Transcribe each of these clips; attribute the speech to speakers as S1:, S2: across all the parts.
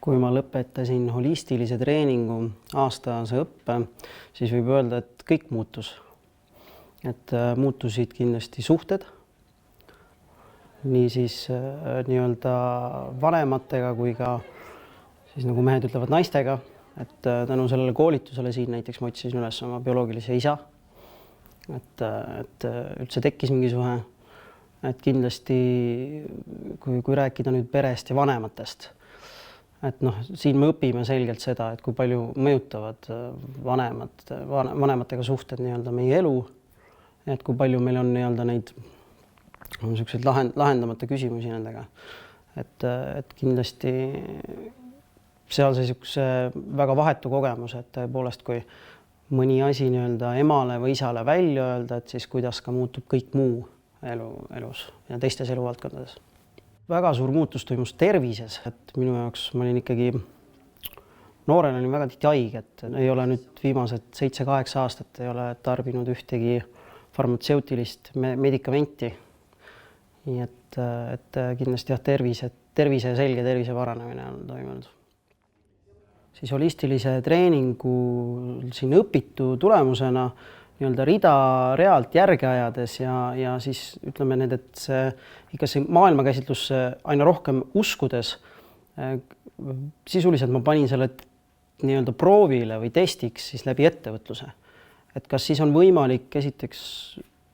S1: Kui ma lõpetasin holistilise treeningu aastase õppe, siis võib öelda, et kõik muutus. Muutusid kindlasti suhted, nii siis nii-öelda vanematega kui ka siis nagu mehed ütlevad naistega. Tänu sellele koolitusele siin näiteks ma otsisin üles oma bioloogilise isa. Üldse tekkis mingi suhe. Kindlasti, kui rääkida nüüd perest ja vanematest, siin me õpime selgelt seda, et kui palju mõjutavad vanematega suhted nii-öelda meie elu, et kui palju meil on nii-öelda neid selliseid lahendamata küsimusi nendega. Et kindlasti seal see väga vahetu kogemus, et tõepoolest, kui mõni asi nii-öelda emale või isale välja öelda, et siis kuidas ka muutub kõik muu elus ja teistes eluvaldkondades. Väga suur muutus toimus tervises, et minu jaoks ma olin ikkagi noorena olin väga tihti haige, et ei ole nüüd viimased 7-8 aastat ei ole tarbinud ühtegi farmatseutilist medikamenti. Nii et kindlasti tervise selge tervise paranemine on toimunud. Siis holistilise treeningu siin õpitu tulemusena nii-öelda rida-realt järge ajades ja siis ütleme need, et see maailmakäsitlus aina rohkem uskudes, sisuliselt ma panin selle nii-öelda proovile või testiks siis läbi ettevõtluse. Et kas siis on võimalik esiteks,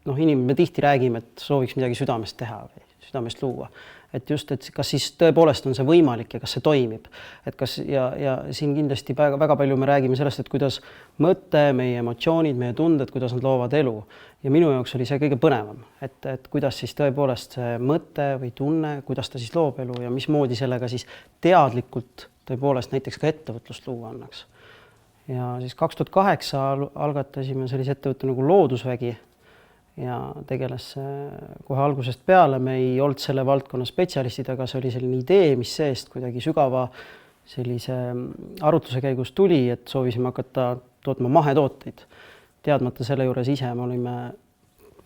S1: me tihti räägime, et sooviks midagi südamest teha või südamest luua. Et just, et kas siis tõepoolest on see võimalik ja kas see toimib. Ja siin kindlasti väga palju me räägime sellest, et kuidas mõte, meie emotsioonid, meie tunded, kuidas nad loovad elu. Ja minu jaoks oli see kõige põnevam, et kuidas siis tõepoolest see mõte või tunne, kuidas ta siis loob elu ja mismoodi sellega siis teadlikult tõepoolest näiteks ka ettevõtlust luua annaks. Ja siis 2008 algatasime sellise ettevõtte nagu Loodusvägi. Ja tegeles kohe algusest peale, me ei olnud selle valdkonna spetsialistid, aga see oli selline idee, mis seest kuidagi sügava sellise arutluse käigus tuli, et soovisime hakata tootma mahetooteid. Teadmata selle juures ise, me olime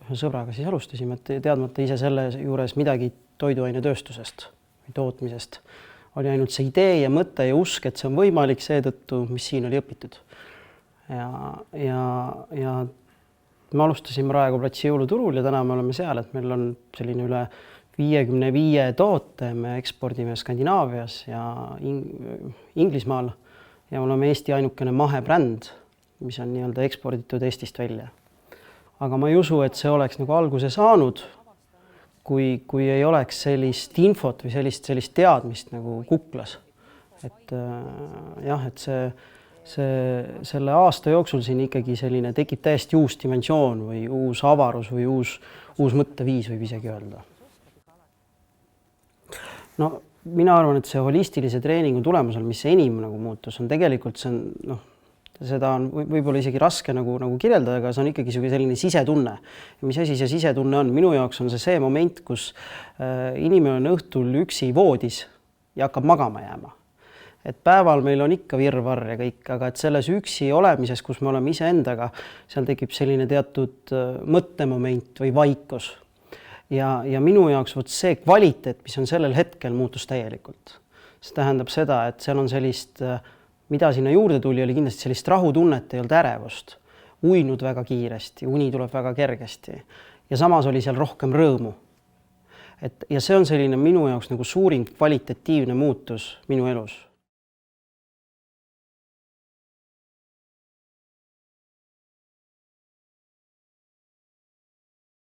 S1: ühe sõbraga siis alustasime, et teadmata ise selle juures midagi toiduainetööstusest või tootmisest. Oli ainult see idee ja mõte ja usk, et see on võimalik seetõttu, mis siin oli õpitud. Ja me alustasime Raekoja platsi jõuluturul ja täna me oleme seal, et meil on selline üle 55 toote, me ekspordime Skandinaavias ja Inglismaal ja oleme Eesti ainukene mahebränd, mis on nii-öelda eksporditud Eestist välja. Aga ma ei usu, et see oleks nagu alguse saanud, kui ei oleks sellist infot või sellist teadmist nagu kuklas. Et selle aasta jooksul siin ikkagi selline tekib täiesti uus dimensioon või uus avarus või uus mõtteviis võib isegi öelda. Mina arvan, et see holistilise treeningu tulemusel, mis see enim nagu muutus, on tegelikult seda on võib-olla isegi raske nagu kirjeldada, aga see on ikkagi selline sisetunne. Ja mis asi see sisetunne on? Minu jaoks on see moment, kus inimene on õhtul üksi voodis ja hakkab magama jääma. Et päeval meil on ikka virvarr ja kõik, aga et selles üksi olemises, kus me oleme iseendaga, seal tekib selline teatud mõttemoment või vaikus. Ja minu jaoks see kvaliteet, mis on sellel hetkel, muutus täielikult. See tähendab seda, et seal on sellist, mida sinna juurde tuli, oli kindlasti sellist rahutunnet, ei olnud ärevust. Uinud väga kiiresti, uni tuleb väga kergesti. Ja samas oli seal rohkem rõõmu. Ja see on selline minu jaoks nagu suurim kvalitatiivne muutus minu elus.